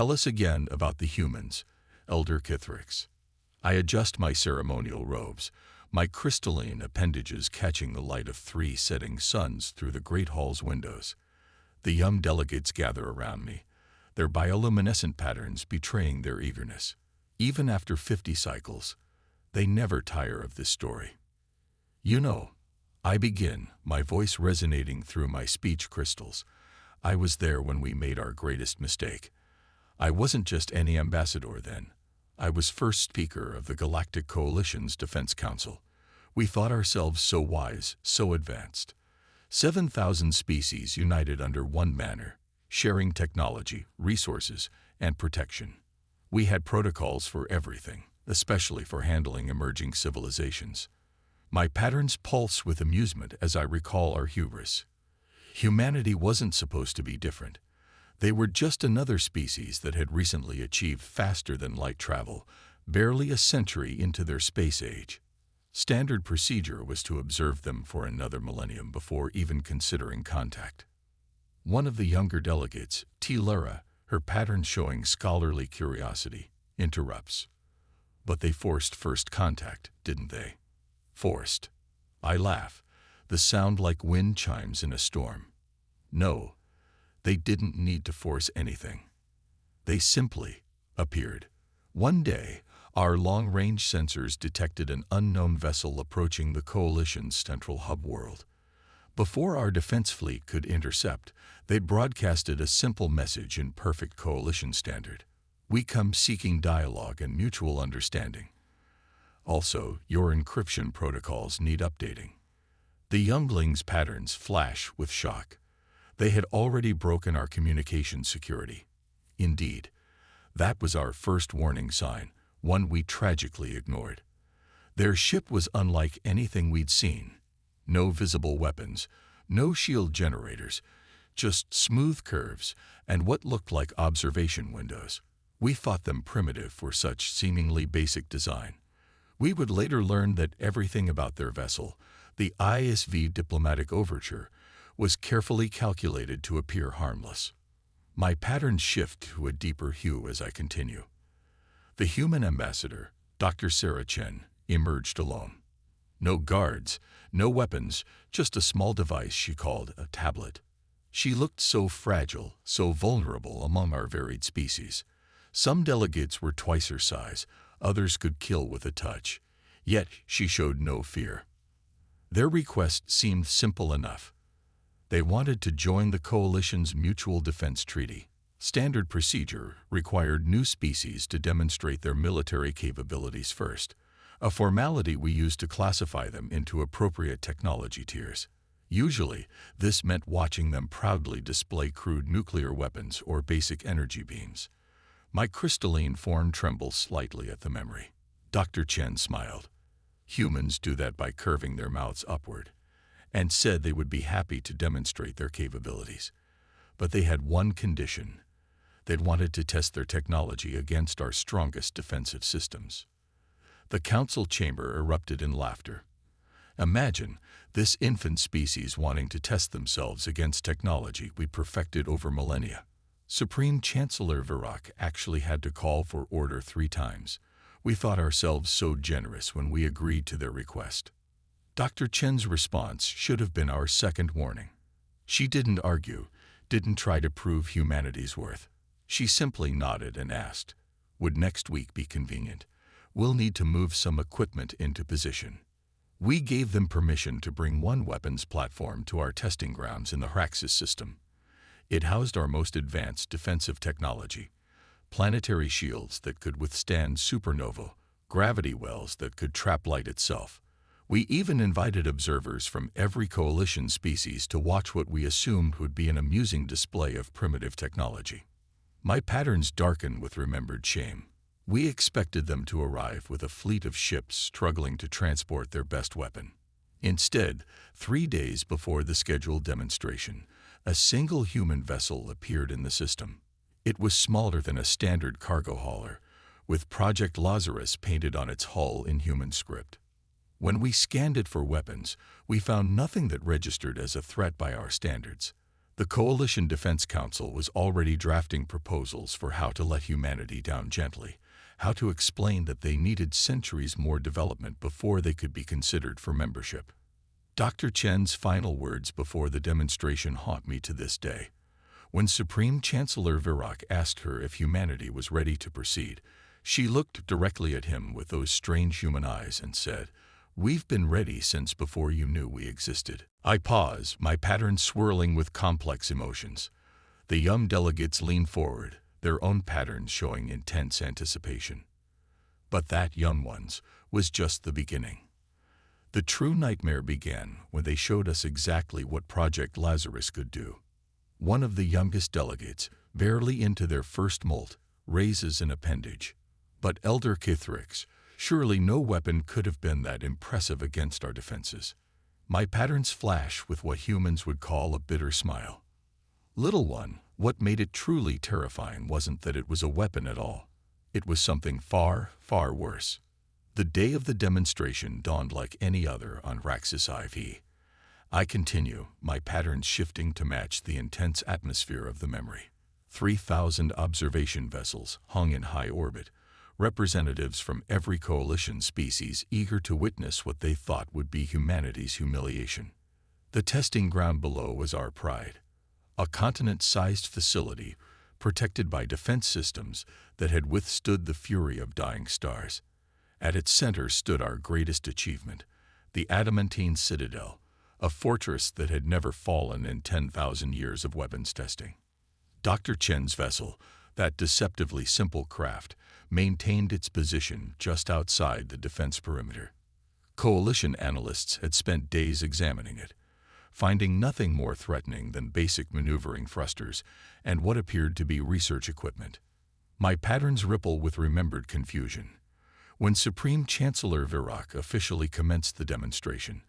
Tell us again about the humans, Elder Kithrix. I adjust my ceremonial robes, my crystalline appendages catching the light of 3 setting suns through the great hall's windows. The young delegates gather around me, their bioluminescent patterns betraying their eagerness. Even after 50 cycles, they never tire of this story. You know, I begin, my voice resonating through my speech crystals. I was there when we made our greatest mistake. I wasn't just any ambassador then. I was first speaker of the Galactic Coalition's Defense Council. We thought ourselves so wise, so advanced. 7,000 species united under one banner, sharing technology, resources, and protection. We had protocols for everything, especially for handling emerging civilizations. My patterns pulse with amusement as I recall our hubris. Humanity wasn't supposed to be different. They were just another species that had recently achieved faster-than-light travel, barely a century into their space age. Standard procedure was to observe them for another millennium before even considering contact. One of the younger delegates, T. Lara, her pattern showing scholarly curiosity, interrupts. But they forced first contact, didn't they? Forced. I laugh, the sound like wind chimes in a storm. No, they didn't need to force anything. They simply appeared. One day, our long-range sensors detected an unknown vessel approaching the Coalition's central hub world. Before our defense fleet could intercept, they'd broadcasted a simple message in perfect Coalition standard. We come seeking dialogue and mutual understanding. Also, your encryption protocols need updating. The younglings' patterns flash with shock. They had already broken our communication security. Indeed, that was our first warning sign, one we tragically ignored. Their ship was unlike anything we'd seen. No visible weapons, no shield generators, just smooth curves and what looked like observation windows. We thought them primitive for such seemingly basic design. We would later learn that everything about their vessel, the ISV Diplomatic Overture, was carefully calculated to appear harmless. My patterns shift to a deeper hue as I continue. The human ambassador, Dr. Sarah Chen, emerged alone. No guards, no weapons, just a small device she called a tablet. She looked so fragile, so vulnerable among our varied species. Some delegates were twice her size, others could kill with a touch. Yet she showed no fear. Their request seemed simple enough. They wanted to join the Coalition's Mutual Defense Treaty. Standard procedure required new species to demonstrate their military capabilities first, a formality we used to classify them into appropriate technology tiers. Usually, this meant watching them proudly display crude nuclear weapons or basic energy beams. My crystalline form trembles slightly at the memory. Dr. Chen smiled. Humans do that by curving their mouths upward, and said they would be happy to demonstrate their capabilities. But they had one condition. They'd wanted to test their technology against our strongest defensive systems. The council chamber erupted in laughter. Imagine this infant species wanting to test themselves against technology we perfected over millennia. Supreme Chancellor Virac actually had to call for order 3 times. We thought ourselves so generous when we agreed to their request. Dr. Chen's response should have been our second warning. She didn't argue, didn't try to prove humanity's worth. She simply nodded and asked, "Would next week be convenient? We'll need to move some equipment into position." We gave them permission to bring one weapons platform to our testing grounds in the Hraxis system. It housed our most advanced defensive technology, planetary shields that could withstand supernova, gravity wells that could trap light itself. We even invited observers from every Coalition species to watch what we assumed would be an amusing display of primitive technology. My patterns darkened with remembered shame. We expected them to arrive with a fleet of ships struggling to transport their best weapon. Instead, 3 days before the scheduled demonstration, a single human vessel appeared in the system. It was smaller than a standard cargo hauler, with Project Lazarus painted on its hull in human script. When we scanned it for weapons, we found nothing that registered as a threat by our standards. The Coalition Defense Council was already drafting proposals for how to let humanity down gently, how to explain that they needed centuries more development before they could be considered for membership. Dr. Chen's final words before the demonstration haunt me to this day. When Supreme Chancellor Virac asked her if humanity was ready to proceed, she looked directly at him with those strange human eyes and said, "We've been ready since before you knew we existed." I pause, my pattern swirling with complex emotions. The young delegates lean forward, their own patterns showing intense anticipation. But that, young ones, was just the beginning. The true nightmare began when they showed us exactly what Project Lazarus could do. One of the youngest delegates, barely into their first molt, raises an appendage. But Elder Kithrix, surely no weapon could have been that impressive against our defenses. My patterns flash with what humans would call a bitter smile. Little one, what made it truly terrifying wasn't that it was a weapon at all. It was something far, far worse. The day of the demonstration dawned like any other on Raxus IV. I continue, my patterns shifting to match the intense atmosphere of the memory. 3,000 observation vessels hung in high orbit, representatives from every coalition species eager to witness what they thought would be humanity's humiliation. The testing ground below was our pride, a continent-sized facility protected by defense systems that had withstood the fury of dying stars. At its center stood our greatest achievement, the adamantine citadel, a fortress that had never fallen in 10,000 years of weapons testing. Dr. Chen's vessel, that deceptively simple craft, maintained its position just outside the defense perimeter. Coalition analysts had spent days examining it, finding nothing more threatening than basic maneuvering thrusters and what appeared to be research equipment. My patterns ripple with remembered confusion. When Supreme Chancellor Virac officially commenced the demonstration,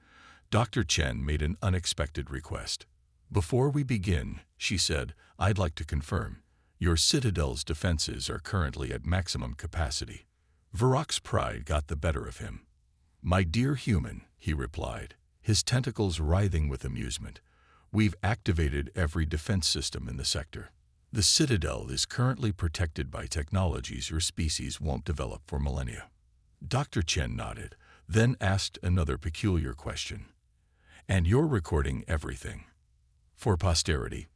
Dr. Chen made an unexpected request. "Before we begin," she said, "I'd like to confirm, your citadel's defenses are currently at maximum capacity." Virac's pride got the better of him. "My dear human," he replied, his tentacles writhing with amusement, "we've activated every defense system in the sector. The citadel is currently protected by technologies your species won't develop for millennia." Dr. Chen nodded, then asked another peculiar question. "And you're recording everything for posterity?"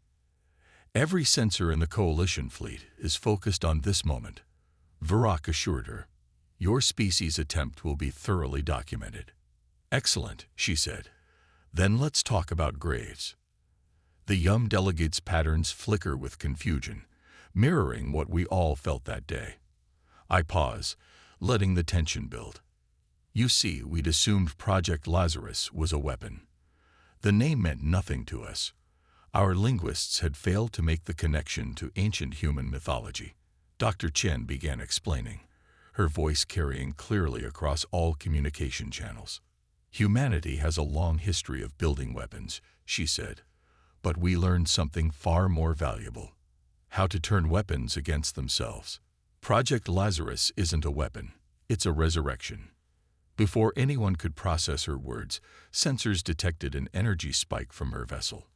"Every sensor in the Coalition fleet is focused on this moment," Virac assured her. "Your species' attempt will be thoroughly documented." "Excellent," she said. "Then let's talk about graves." The young delegate's patterns flicker with confusion, mirroring what we all felt that day. I pause, letting the tension build. You see, we'd assumed Project Lazarus was a weapon. The name meant nothing to us. Our linguists had failed to make the connection to ancient human mythology. Dr. Chen began explaining, her voice carrying clearly across all communication channels. "Humanity has a long history of building weapons," she said, "but we learned something far more valuable: how to turn weapons against themselves. Project Lazarus isn't a weapon, it's a resurrection." Before anyone could process her words, sensors detected an energy spike from her vessel.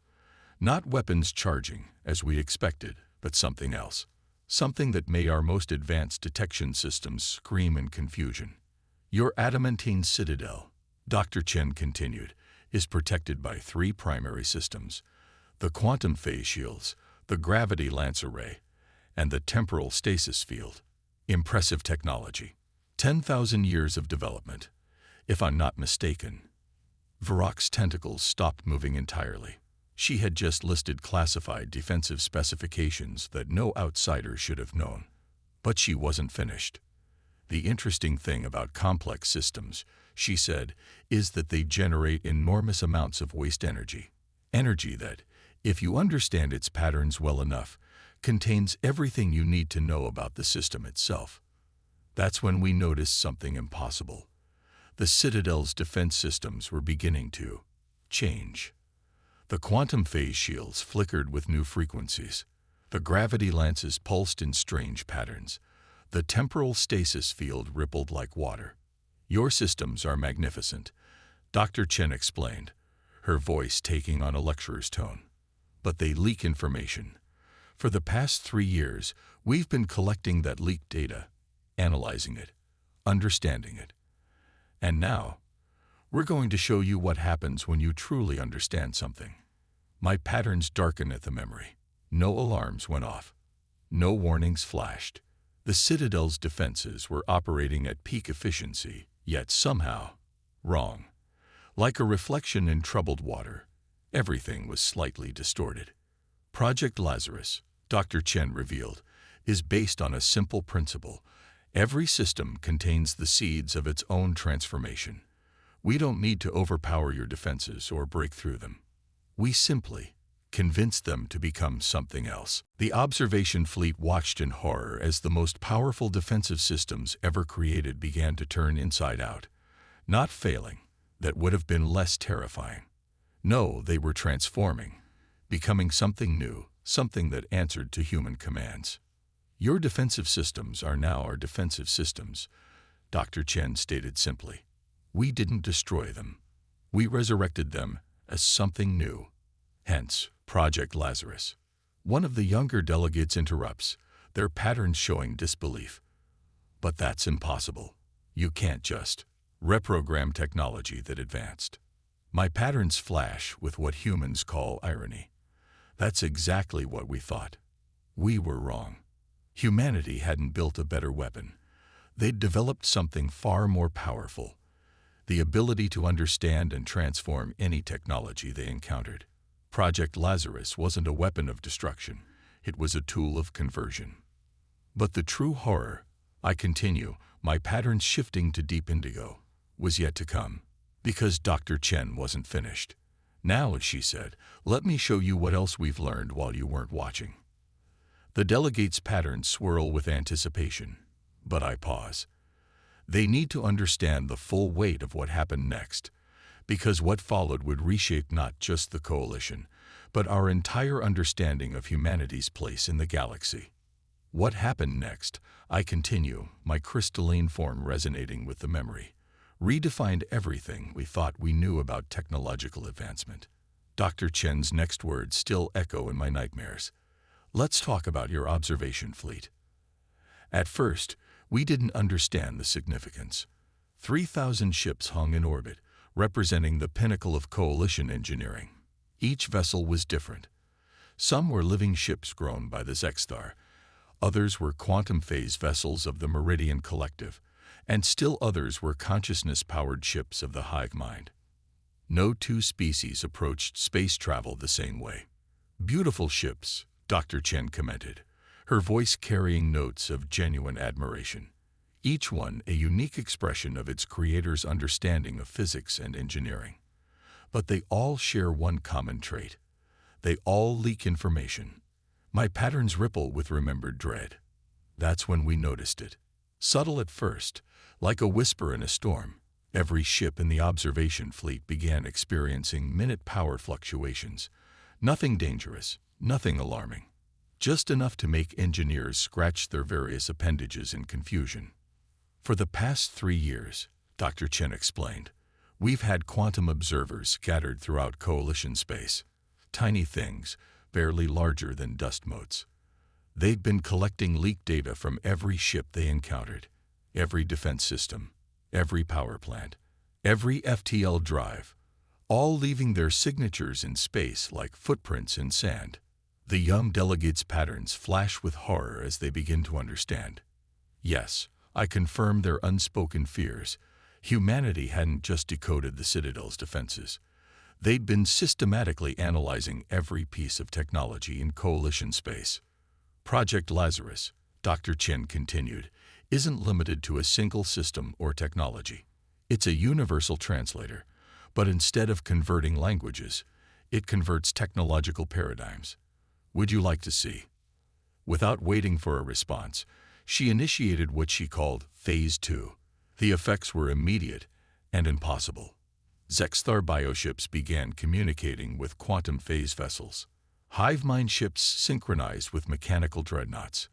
Not weapons charging, as we expected, but something else. Something that made our most advanced detection systems scream in confusion. "Your adamantine citadel," Dr. Chen continued, "is protected by 3 primary systems: the quantum phase shields, the gravity lance array, and the temporal stasis field. Impressive technology. 10,000 years of development, if I'm not mistaken." Virac's tentacles stopped moving entirely. She had just listed classified defensive specifications that no outsider should have known. But she wasn't finished. "The interesting thing about complex systems," she said, "is that they generate enormous amounts of waste energy. Energy that, if you understand its patterns well enough, contains everything you need to know about the system itself." That's when we noticed something impossible. The Citadel's defense systems were beginning to change. The quantum phase shields flickered with new frequencies. The gravity lances pulsed in strange patterns. The temporal stasis field rippled like water. "Your systems are magnificent," Dr. Chen explained, her voice taking on a lecturer's tone. but they leak information. For the past 3 years, we've been collecting that leaked data, analyzing it, understanding it. And now, we're going to show you what happens when you truly understand something. My patterns darken at the memory. No alarms went off. No warnings flashed. The Citadel's defenses were operating at peak efficiency, yet somehow wrong. Like a reflection in troubled water, everything was slightly distorted. Project Lazarus, Dr. Chen revealed, is based on a simple principle. Every system contains the seeds of its own transformation. We don't need to overpower your defenses or break through them. We simply convince them to become something else. The observation fleet watched in horror as the most powerful defensive systems ever created began to turn inside out. Not failing, that would have been less terrifying. No, they were transforming, becoming something new, something that answered to human commands. Your defensive systems are now our defensive systems, Dr. Chen stated simply. We didn't destroy them. We resurrected them as something new. Hence, Project Lazarus. One of the younger delegates interrupts, their patterns showing disbelief. But that's impossible. You can't just reprogram technology that advanced. My patterns flash with what humans call irony. That's exactly what we thought. We were wrong. Humanity hadn't built a better weapon. They'd developed something far more powerful, the ability to understand and transform any technology they encountered. Project Lazarus wasn't a weapon of destruction. It was a tool of conversion. But the true horror, I continue, my patterns shifting to deep indigo, was yet to come. Because Dr. Chen wasn't finished. Now, as she said, let me show you what else we've learned while you weren't watching. The delegates' patterns swirl with anticipation, but I pause. They need to understand the full weight of what happened next, because what followed would reshape not just the coalition, but our entire understanding of humanity's place in the galaxy. What happened next, I continue, my crystalline form resonating with the memory, redefined everything we thought we knew about technological advancement. Dr. Chen's next words still echo in my nightmares. Let's talk about your observation fleet. At first, we didn't understand the significance. 3,000 ships hung in orbit, representing the pinnacle of coalition engineering. Each vessel was different. Some were living ships grown by the Zexstar. Others were quantum phase vessels of the Meridian Collective, and still others were consciousness-powered ships of the hive mind. No two species approached space travel the same way. Beautiful ships, Dr. Chen commented, her voice carrying notes of genuine admiration. Each one a unique expression of its creator's understanding of physics and engineering. But they all share one common trait. They all leak information. My patterns ripple with remembered dread. That's when we noticed it. Subtle at first, like a whisper in a storm, every ship in the observation fleet began experiencing minute power fluctuations. Nothing dangerous, nothing alarming. Just enough to make engineers scratch their various appendages in confusion. For the past 3 years, Dr. Chen explained, we've had quantum observers scattered throughout coalition space. Tiny things, barely larger than dust motes. They'd been collecting leaked data from every ship they encountered, every defense system, every power plant, every FTL drive, all leaving their signatures in space like footprints in sand. The young delegates' patterns flash with horror as they begin to understand. Yes, I confirm their unspoken fears. Humanity hadn't just decoded the Citadel's defenses. They'd been systematically analyzing every piece of technology in coalition space. Project Lazarus, Dr. Chen continued, isn't limited to a single system or technology. It's a universal translator, but instead of converting languages, it converts technological paradigms. Would you like to see? Without waiting for a response, she initiated what she called Phase 2. The effects were immediate and impossible. Zexstar bioships began communicating with quantum phase vessels. Hive mind ships synchronized with mechanical dreadnoughts.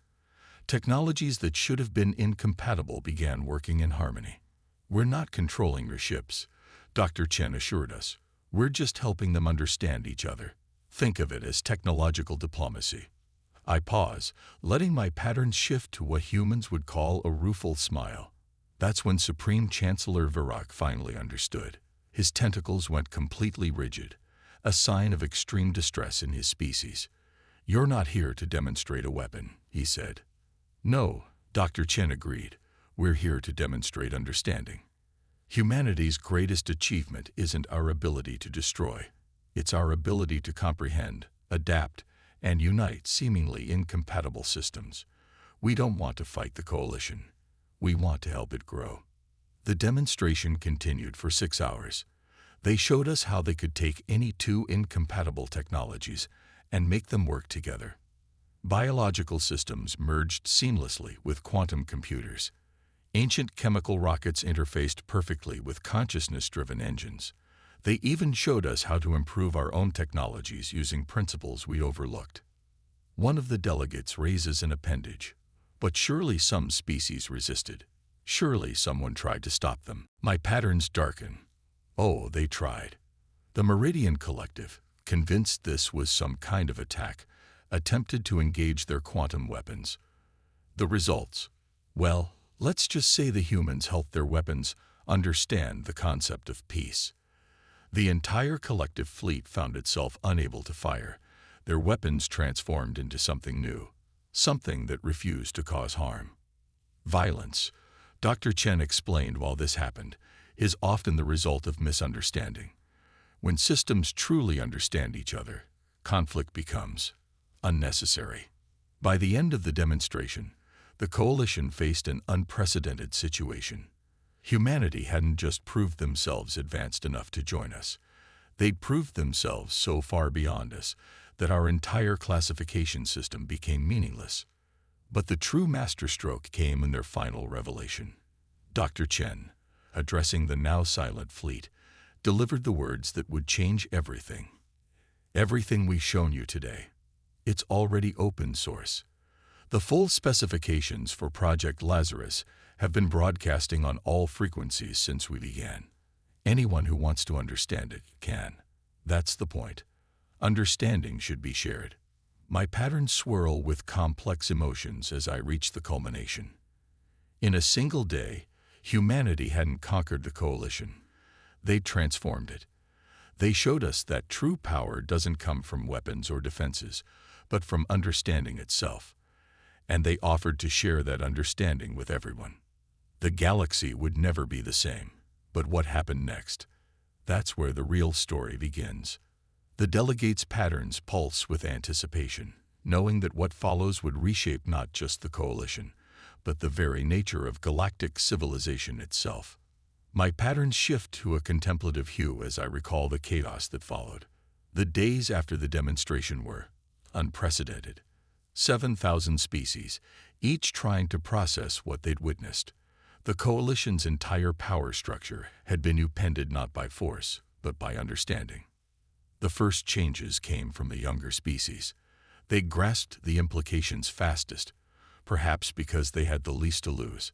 Technologies that should have been incompatible began working in harmony. We're not controlling your ships, Dr. Chen assured us. We're just helping them understand each other. Think of it as technological diplomacy. I pause, letting my patterns shift to what humans would call a rueful smile. That's when Supreme Chancellor Virac finally understood. His tentacles went completely rigid, a sign of extreme distress in his species. "You're not here to demonstrate a weapon," he said. "No," Dr. Chen agreed. "We're here to demonstrate understanding. Humanity's greatest achievement isn't our ability to destroy. It's our ability to comprehend, adapt, and unite seemingly incompatible systems. We don't want to fight the coalition. We want to help it grow." The demonstration continued for 6 hours. They showed us how they could take any two incompatible technologies and make them work together. Biological systems merged seamlessly with quantum computers. Ancient chemical rockets interfaced perfectly with consciousness-driven engines. They even showed us how to improve our own technologies using principles we overlooked. One of the delegates raises an appendage. "But surely some species resisted. Surely someone tried to stop them." My patterns darken. Oh, they tried. The Meridian Collective, convinced this was some kind of attack, attempted to engage their quantum weapons. The results? Well, let's just say the humans helped their weapons understand the concept of peace. The entire collective fleet found itself unable to fire. Their weapons transformed into something new, something that refused to cause harm. Violence, Dr. Chen explained while this happened, is often the result of misunderstanding. When systems truly understand each other, conflict becomes unnecessary. By the end of the demonstration, the coalition faced an unprecedented situation. Humanity hadn't just proved themselves advanced enough to join us. They'd proved themselves so far beyond us that our entire classification system became meaningless. But the true masterstroke came in their final revelation. Dr. Chen, addressing the now silent fleet, delivered the words that would change everything. "Everything we've shown you today, it's already open source. The full specifications for Project Lazarus have been broadcasting on all frequencies since we began. Anyone who wants to understand it can. That's the point. Understanding should be shared." My patterns swirl with complex emotions as I reach the culmination. In a single day, humanity hadn't conquered the coalition. They transformed it. They showed us that true power doesn't come from weapons or defenses, but from understanding itself. And they offered to share that understanding with everyone. The galaxy would never be the same. But what happened next? That's where the real story begins. The delegates' patterns pulse with anticipation, knowing that what follows would reshape not just the coalition, but the very nature of galactic civilization itself. My patterns shift to a contemplative hue as I recall the chaos that followed. The days after the demonstration were unprecedented. 7,000 species, each trying to process what they'd witnessed. The coalition's entire power structure had been upended not by force, but by understanding. The first changes came from the younger species. They grasped the implications fastest, perhaps because they had the least to lose.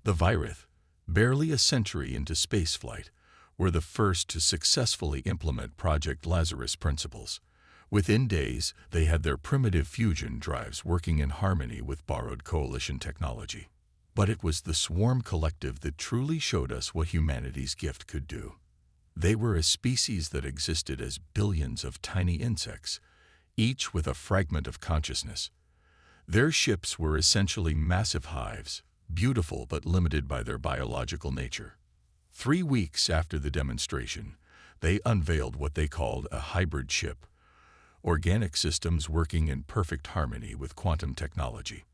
The Virith, barely a century into spaceflight, were the first to successfully implement Project Lazarus principles. Within days, they had their primitive fusion drives working in harmony with borrowed coalition technology. But it was the Swarm Collective that truly showed us what humanity's gift could do. They were a species that existed as billions of tiny insects, each with a fragment of consciousness. Their ships were essentially massive hives, beautiful but limited by their biological nature. 3 weeks after the demonstration, they unveiled what they called a hybrid ship, organic systems working in perfect harmony with quantum technology.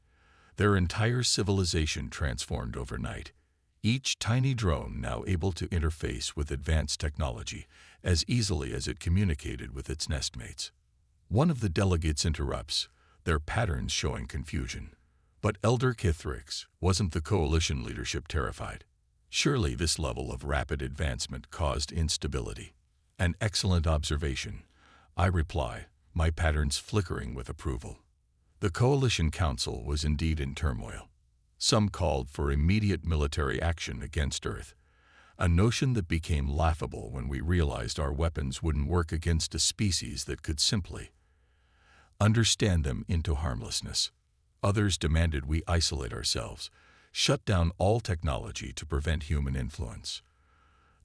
Their entire civilization transformed overnight, each tiny drone now able to interface with advanced technology as easily as it communicated with its nestmates. One of the delegates interrupts, their patterns showing confusion. But Elder Kithrix, wasn't the coalition leadership terrified? Surely this level of rapid advancement caused instability. An excellent observation, I reply, my patterns flickering with approval. The Coalition Council was indeed in turmoil. Some called for immediate military action against Earth. a notion that became laughable when we realized our weapons wouldn't work against a species that could simply understand them into harmlessness. Others demanded we isolate ourselves, shut down all technology to prevent human influence.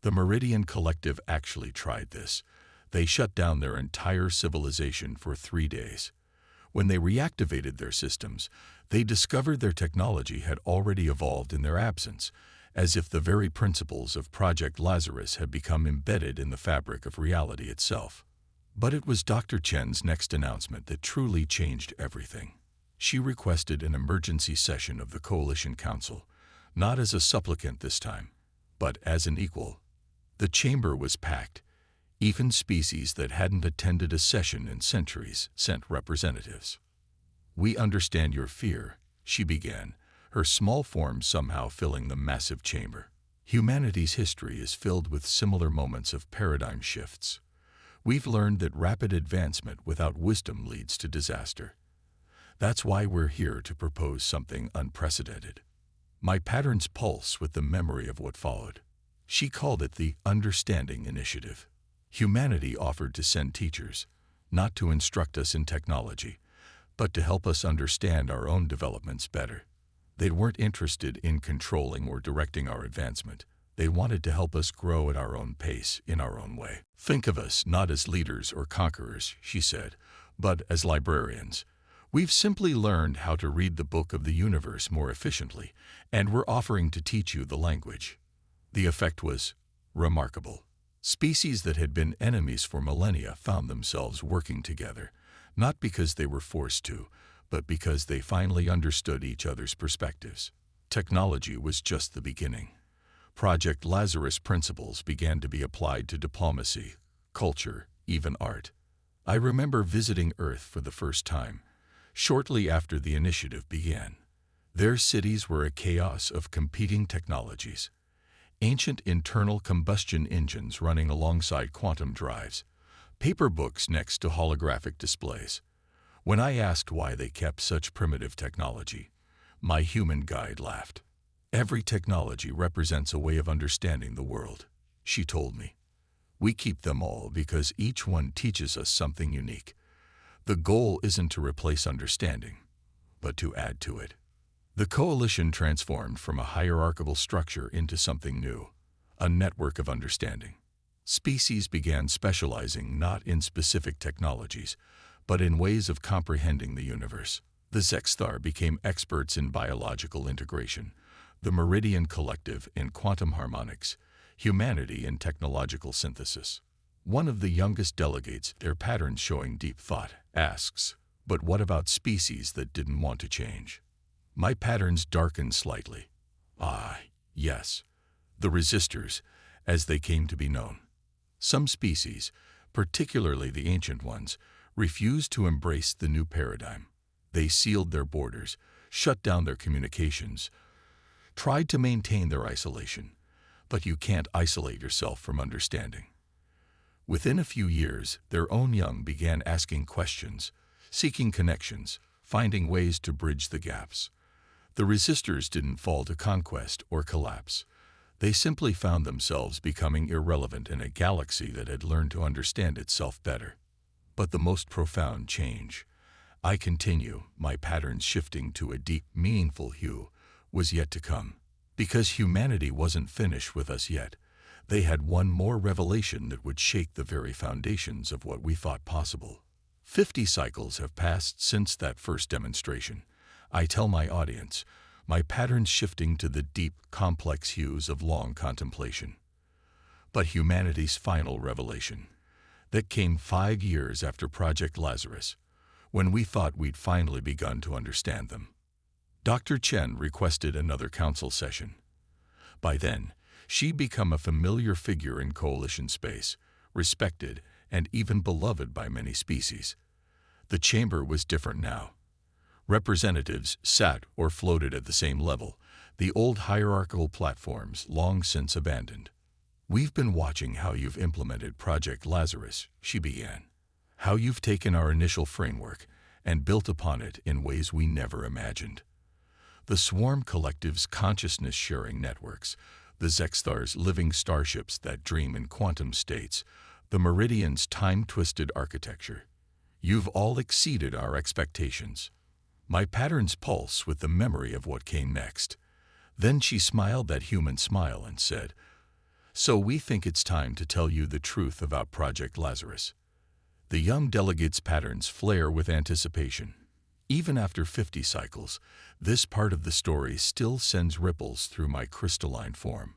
The Meridian Collective actually tried this. They shut down their entire civilization for 3 days. When they reactivated their systems, they discovered their technology had already evolved in their absence, as if the very principles of Project Lazarus had become embedded in the fabric of reality itself. But it was Dr. Chen's next announcement that truly changed everything. She requested an emergency session of the Coalition Council, not as a supplicant this time, but as an equal. The chamber was packed. Even species that hadn't attended a session in centuries sent representatives. "We understand your fear," she began, her small form somehow filling the massive chamber. "Humanity's history is filled with similar moments of paradigm shifts. We've learned that rapid advancement without wisdom leads to disaster. That's why we're here to propose something unprecedented." My patterns pulse with the memory of what followed. She called it the Understanding Initiative. Humanity offered to send teachers, not to instruct us in technology, but to help us understand our own developments better. They weren't interested in controlling or directing our advancement. They wanted to help us grow at our own pace, in our own way. "Think of us not as leaders or conquerors," she said, "but as librarians. We've simply learned how to read the book of the universe more efficiently, and we're offering to teach you the language." The effect was remarkable. Species that had been enemies for millennia found themselves working together, not because they were forced to, but because they finally understood each other's perspectives. Technology was just the beginning. Project Lazarus principles began to be applied to diplomacy, culture, even art. I remember visiting Earth for the first time, shortly after the initiative began. Their cities were a chaos of competing technologies. Ancient internal combustion engines running alongside quantum drives, paper books next to holographic displays. When I asked why they kept such primitive technology, my human guide laughed. "Every technology represents a way of understanding the world," she told me. "We keep them all because each one teaches us something unique. The goal isn't to replace understanding, but to add to it." The coalition transformed from a hierarchical structure into something new, a network of understanding. Species began specializing not in specific technologies, but in ways of comprehending the universe. The Zexthar became experts in biological integration, the Meridian Collective in quantum harmonics, humanity in technological synthesis. One of the youngest delegates, their patterns showing deep thought, asks, "But what about species that didn't want to change?" My patterns darkened slightly. "Ah, yes. The resistors, as they came to be known. Some species, particularly the ancient ones, refused to embrace the new paradigm. They sealed their borders, shut down their communications, tried to maintain their isolation. But you can't isolate yourself from understanding. Within a few years, their own young began asking questions, seeking connections, finding ways to bridge the gaps. The resistors didn't fall to conquest or collapse. They simply found themselves becoming irrelevant in a galaxy that had learned to understand itself better. But the most profound change, I continue, my patterns shifting to a deep, meaningful hue, was yet to come. Because humanity wasn't finished with us yet, they had one more revelation that would shake the very foundations of what we thought possible. 50 cycles have passed since that first demonstration. I tell my audience, my patterns shifting to the deep, complex hues of long contemplation. But humanity's final revelation, that came 5 years after Project Lazarus, when we thought we'd finally begun to understand them. Dr. Chen requested another council session. By then, she'd become a familiar figure in coalition space, respected and even beloved by many species. The chamber was different now. Representatives sat or floated at the same level, the old hierarchical platforms long since abandoned. "We've been watching how you've implemented Project Lazarus," she began. "How you've taken our initial framework and built upon it in ways we never imagined. The Swarm Collective's consciousness-sharing networks, the Zextars, living starships that dream in quantum states, the Meridian's time-twisted architecture. You've all exceeded our expectations. My patterns pulse with the memory of what came next. Then she smiled that human smile and said, "So we think it's time to tell you the truth about Project Lazarus." The young delegate's patterns flare with anticipation. Even after 50 cycles, this part of the story still sends ripples through my crystalline form.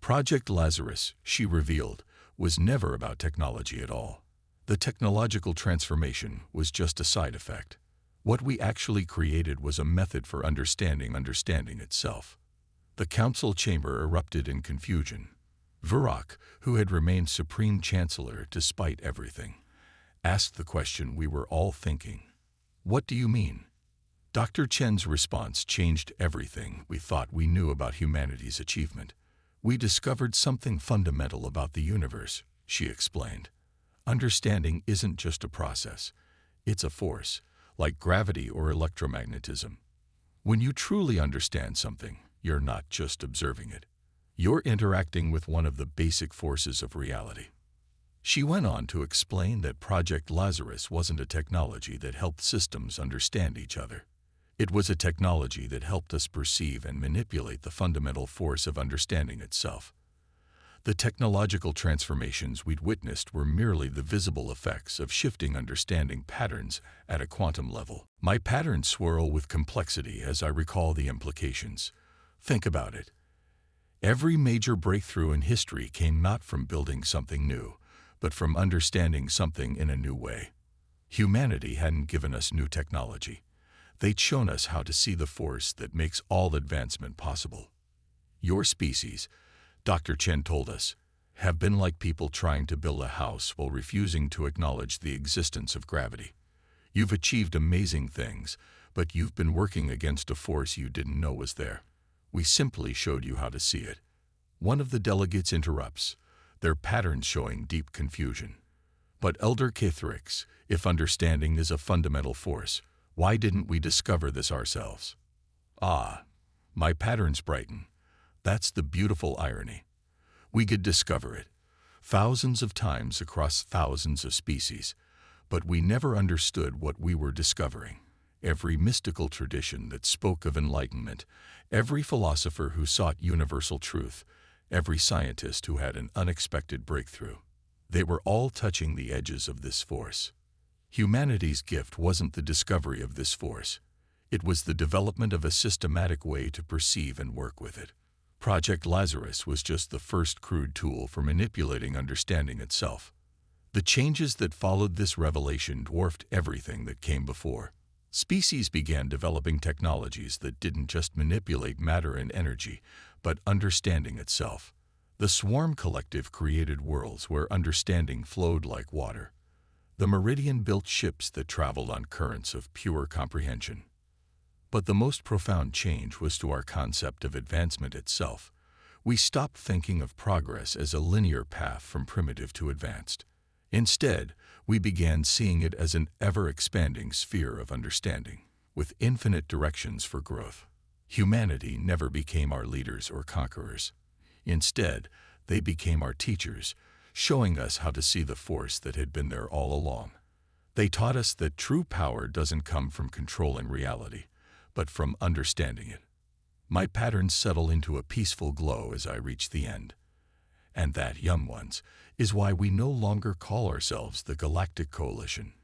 Project Lazarus, she revealed, was never about technology at all. The technological transformation was just a side effect. What we actually created was a method for understanding itself. The council chamber erupted in confusion. Vurok, who had remained supreme chancellor despite everything, asked the question we were all thinking. "What do you mean?" Dr. Chen's response changed everything we thought we knew about humanity's achievement. "We discovered something fundamental about the universe," she explained. "Understanding isn't just a process. It's a force, like gravity or electromagnetism. When you truly understand something, you're not just observing it. You're interacting with one of the basic forces of reality." She went on to explain that Project Lazarus wasn't a technology that helped systems understand each other. It was a technology that helped us perceive and manipulate the fundamental force of understanding itself. The technological transformations we'd witnessed were merely the visible effects of shifting understanding patterns at a quantum level. My patterns swirl with complexity as I recall the implications. Think about it. Every major breakthrough in history came not from building something new, but from understanding something in a new way. Humanity hadn't given us new technology. They'd shown us how to see the force that makes all advancement possible. Your species, Dr. Chen told us, have been like people trying to build a house while refusing to acknowledge the existence of gravity. You've achieved amazing things, but you've been working against a force you didn't know was there. We simply showed you how to see it." One of the delegates interrupts, their patterns showing deep confusion. "But Elder Kithrix, if understanding is a fundamental force, why didn't we discover this ourselves?" "Ah," my patterns brighten. "That's the beautiful irony. We could discover it, thousands of times across thousands of species, but we never understood what we were discovering. Every mystical tradition that spoke of enlightenment, every philosopher who sought universal truth, every scientist who had an unexpected breakthrough, they were all touching the edges of this force. Humanity's gift wasn't the discovery of this force. It was the development of a systematic way to perceive and work with it. Project Lazarus was just the first crude tool for manipulating understanding itself. The changes that followed this revelation dwarfed everything that came before. Species began developing technologies that didn't just manipulate matter and energy, but understanding itself. The Swarm Collective created worlds where understanding flowed like water. The Meridian built ships that traveled on currents of pure comprehension. But the most profound change was to our concept of advancement itself. We stopped thinking of progress as a linear path from primitive to advanced. Instead, we began seeing it as an ever-expanding sphere of understanding, with infinite directions for growth. Humanity never became our leaders or conquerors. Instead, they became our teachers, showing us how to see the force that had been there all along. They taught us that true power doesn't come from controlling reality, but from understanding it. My patterns settle into a peaceful glow as I reach the end. And that, young ones, is why we no longer call ourselves the Galactic Coalition.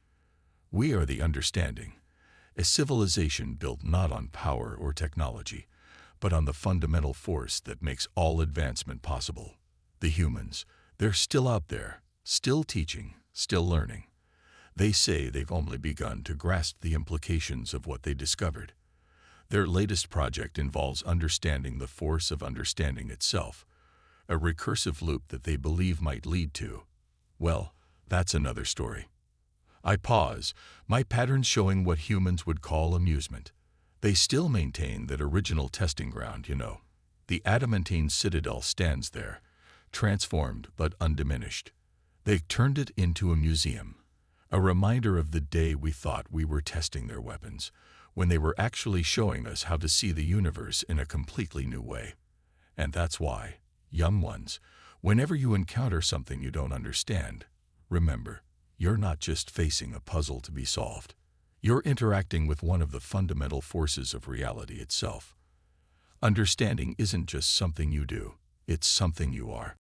We are the Understanding, a civilization built not on power or technology, but on the fundamental force that makes all advancement possible. The humans, they're still out there, still teaching, still learning. They say they've only begun to grasp the implications of what they discovered. Their latest project involves understanding the force of understanding itself, a recursive loop that they believe might lead to, well, that's another story. I pause, my patterns showing what humans would call amusement. They still maintain that original testing ground, The adamantine citadel stands there, transformed but undiminished. They turned it into a museum, a reminder of the day we thought we were testing their weapons, when they were actually showing us how to see the universe in a completely new way. And that's why, Young ones, whenever you encounter something you don't understand, remember, you're not just facing a puzzle to be solved. You're interacting with one of the fundamental forces of reality itself. Understanding isn't just something you do, it's something you are.